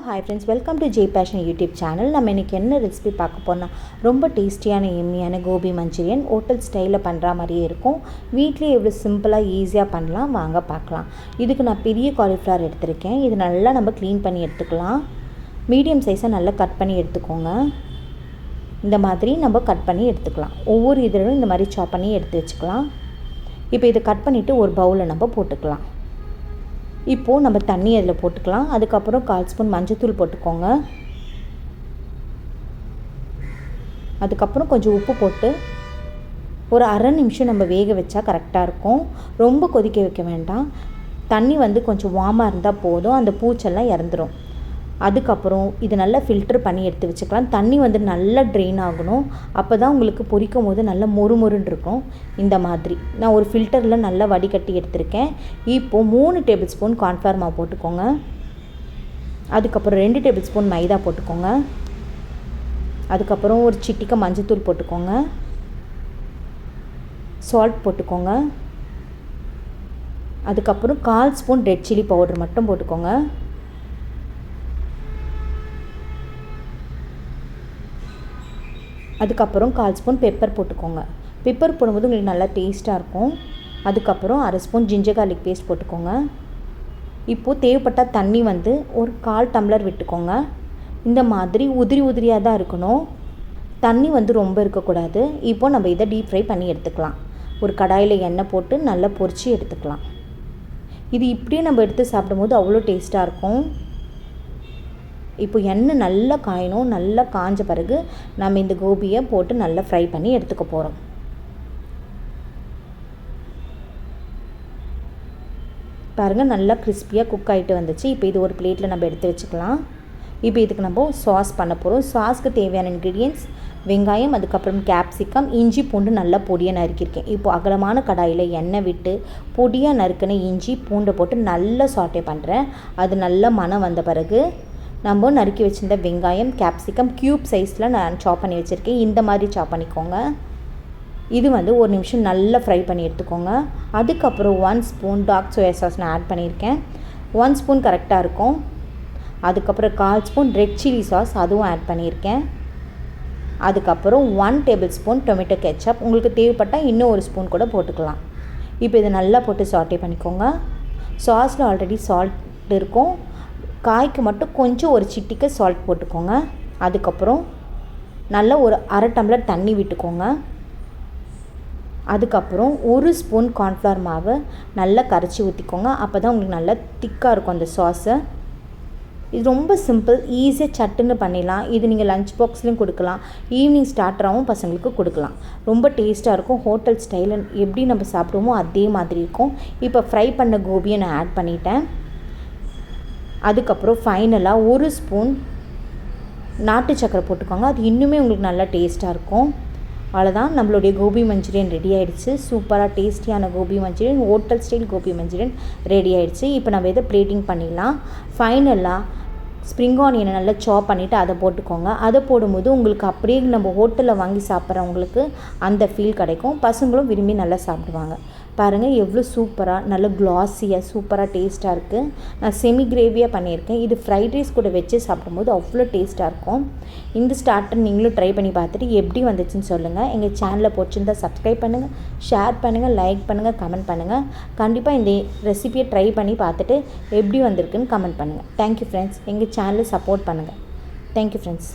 Hi friends, welcome to J fashion YouTube channel. நம்ம இன்றைக்கி என்ன ரெசிபி பார்க்க போனால் ரொம்ப டேஸ்டியான எம்மியான கோபி மஞ்சூரியன் ஹோட்டல் ஸ்டைலில் பண்ணுற மாதிரியே இருக்கும். வீட்லேயே எவ்வளோ சிம்பிளாக ஈஸியாக பண்ணலாம் வாங்க பார்க்கலாம். இதுக்கு நான் பெரிய காலிஃப்ளவர் எடுத்திருக்கேன். இது நல்லா நம்ம க்ளீன் பண்ணி எடுத்துக்கலாம். மீடியம் சைஸை நல்லா கட் பண்ணி எடுத்துக்கோங்க. இந்த மாதிரி நம்ம கட் பண்ணி எடுத்துக்கலாம். ஒவ்வொரு இதிலும் இந்த மாதிரி சாப் பண்ணி எடுத்து வச்சுக்கலாம். இப்போ இதை கட் பண்ணிவிட்டு ஒரு பவுலில் நம்ம போட்டுக்கலாம். இப்போது நம்ம தண்ணி அதில் போட்டுக்கலாம். அதுக்கப்புறம் 1/4 ஸ்பூன் மஞ்சத்தூள் போட்டுக்கோங்க. அதுக்கப்புறம் கொஞ்சம் உப்பு போட்டு ஒரு அரை நிமிஷம் நம்ம வேக வச்சா கரெக்டாக இருக்கும். ரொம்ப கொதிக்க வைக்க வேண்டாம். தண்ணி கொஞ்சம் வார்மாக இருந்தால் போதும். அந்த பூச்செல்லாம் இறந்துடும். அதுக்கப்புறம் இது நல்லா ஃபில்டர் பண்ணி எடுத்து வச்சுக்கலாம். தண்ணி நல்லா ட்ரெயின் ஆகணும். அப்போ தான் உங்களுக்கு பொரிக்கும் போது நல்லா மொறுமொருன்னு இருக்கும். இந்த மாதிரி நான் ஒரு ஃபில்டரில் நல்லா வடிகட்டி எடுத்திருக்கேன். இப்போது 3 டேபிள் ஸ்பூன் கார்ன்ஃப்ளவர் மாவு போட்டுக்கோங்க. அதுக்கப்புறம் 2 டேபிள் ஸ்பூன் மைதா போட்டுக்கோங்க. அதுக்கப்புறம் ஒரு சிட்டிக்கை மஞ்சத்தூள் போட்டுக்கோங்க. சால்ட் போட்டுக்கோங்க. அதுக்கப்புறம் 1/4 ஸ்பூன் ரெட் சில்லி பவுடர் மட்டும் போட்டுக்கோங்க. அதுக்கப்புறம் 1/4 ஸ்பூன் பெப்பர் போட்டுக்கோங்க. பெப்பர் போடும்போது உங்களுக்கு நல்லா டேஸ்ட்டாக இருக்கும். அதுக்கப்புறம் அரை ஸ்பூன் ஜிஞ்சர் கார்லிக் பேஸ்ட் போட்டுக்கோங்க. இப்போது தேவைப்பட்டால் தண்ணி ஒரு 1/4 டம்ளர் விட்டுக்கோங்க. இந்த மாதிரி உதிரி உதிரியாக தான் இருக்கணும். தண்ணி ரொம்ப இருக்கக்கூடாது. இப்போது நம்ம இதை டீப் ஃப்ரை பண்ணி எடுத்துக்கலாம். ஒரு கடாயில் எண்ணெய் போட்டு நல்லா பொரித்து எடுத்துக்கலாம். இது இப்படியே நம்ம எடுத்து சாப்பிடும்போது அவ்வளோ டேஸ்ட்டாக இருக்கும். இப்போ எண்ணெய் நல்லா காயணும். நல்லா காஞ்ச பிறகு நம்ம இந்த கோபியை போட்டு நல்லா ஃப்ரை பண்ணி எடுத்துக்க போகிறோம். பாருங்கள், நல்லா கிறிஸ்பியாக குக் ஆகிட்டு வந்துச்சு. இப்போ இது ஒரு பிளேட்டில் நம்ம எடுத்து வச்சுக்கலாம். இப்போ இதுக்கு நம்ம சாஸ் பண்ண போகிறோம். சாஸ்க்கு தேவையான இன்க்ரீடியன்ட்ஸ் வெங்காயம், அதுக்கப்புறம் கேப்சிகம், இஞ்சி பூண்டு நல்லா பொடியாக நறுக்கியிருக்கேன். இப்போது அகலமான கடாயில் எண்ணெய் விட்டு பொடியாக நறுக்கின இஞ்சி பூண்டை போட்டு நல்லா சாட்டே பண்ணுறேன். அது நல்லா மணம் வந்த பிறகு நம்ம நறுக்கி வச்சுருந்த வெங்காயம், கேப்சிகம் க்யூப் சைஸில் நான் சாப் பண்ணி வச்சுருக்கேன். இந்த மாதிரி சாப் பண்ணிக்கோங்க. இது ஒரு நிமிஷம் நல்லா ஃப்ரை பண்ணி எடுத்துக்கோங்க. அதுக்கப்புறம் 1 ஸ்பூன் டார்க் சோயா சாஸ் நான் ஆட் பண்ணியிருக்கேன். 1 ஸ்பூன் கரெக்டாக இருக்கும். அதுக்கப்புறம் 1/4 ஸ்பூன் ரெட் சில்லி சாஸ் அதுவும் ஆட் பண்ணியிருக்கேன். அதுக்கப்புறம் 1 டேபிள் ஸ்பூன் டொமேட்டோ கெச்சப். உங்களுக்கு தேவைப்பட்டால் இன்னும் ஒரு ஸ்பூன் கூட போட்டுக்கலாம். இப்போ இதை நல்லா போட்டு சாட்டே பண்ணிக்கோங்க. சாஸில் ஆல்ரெடி சால்ட் இருக்கும். காய்க்கு மட்டும் கொஞ்சம் ஒரு சிட்டிக்கு சால்ட் போட்டுக்கோங்க. அதுக்கப்புறம் நல்லா ஒரு அரை டம்ளர் தண்ணி விட்டுக்கோங்க. அதுக்கப்புறம் 1 ஸ்பூன் கார்ன்ஃப்ளவர் மாவு நல்லா கரைச்சி ஊற்றிக்கோங்க. அப்போ தான் உங்களுக்கு நல்லா திக்காக இருக்கும் அந்த சாஸு. இது ரொம்ப சிம்பிள், ஈஸியாக சட்டுன்னு பண்ணிடலாம். இது நீங்கள் லஞ்ச் பாக்ஸ்லேயும் கொடுக்கலாம். ஈவினிங் ஸ்டார்டராகவும் பசங்களுக்கு கொடுக்கலாம். ரொம்ப டேஸ்ட்டாக இருக்கும். ஹோட்டல் ஸ்டைலில் எப்படி நம்ம சாப்பிடுவோமோ அதே மாதிரி இருக்கும். இப்போ ஃப்ரை பண்ண கோபியை நான் ஆட் பண்ணிட்டேன். அதுக்கப்புறம் ஃபைனலாக 1 ஸ்பூன் நாட்டு சக்கரை போட்டுக்கோங்க. அது இன்னுமே உங்களுக்கு நல்லா டேஸ்ட்டாக இருக்கும். அவ்வளோதான், நம்மளுடைய கோபி மஞ்சூரியன் ரெடி ஆகிடுச்சு. சூப்பராக டேஸ்டியான gobi manchurian, hotel style gobi manchurian ready ஆகிடுச்சு. இப்போ நம்ம இதை பிளேட்டிங் பண்ணிடலாம். ஃபைனலாக ஸ்ப்ரிங் ஆனியனை நல்லா சாப் பண்ணிவிட்டு அதை போட்டுக்கோங்க. அதை போடும்போது உங்களுக்கு அப்படியே நம்ம ஹோட்டலில் வாங்கி சாப்பிட்றவங்களுக்கு அந்த ஃபீல் கிடைக்கும். பசங்களும் விரும்பி நல்லா சாப்பிடுவாங்க. பாருங்கள் எவ்வளோ சூப்பராக நல்ல க்ளாஸியாக சூப்பராக டேஸ்ட்டாக இருக்குது. நான் செமி கிரேவியாக பண்ணியிருக்கேன். இது ஃப்ரைட் ரைஸ் கூட வச்சு சாப்பிடும்போது அவ்வளோ டேஸ்ட்டாக இருக்கும். இந்த ஸ்டார்டர் நீங்களும் ட்ரை பண்ணி பார்த்துட்டு எப்படி வந்துச்சுன்னு சொல்லுங்கள். எங்கள் சேனலை பிடிச்சிருந்தால் சப்ஸ்கிரைப் பண்ணுங்கள், ஷேர் பண்ணுங்கள், லைக் பண்ணுங்கள், கமெண்ட் பண்ணுங்கள். கண்டிப்பாக இந்த ரெசிபியை ட்ரை பண்ணி பார்த்துட்டு எப்படி வந்திருக்குன்னு கமெண்ட் பண்ணுங்கள். Thank you friends. எங்கள் சேனலை சப்போர்ட் பண்ணுங்கள். Thank you friends.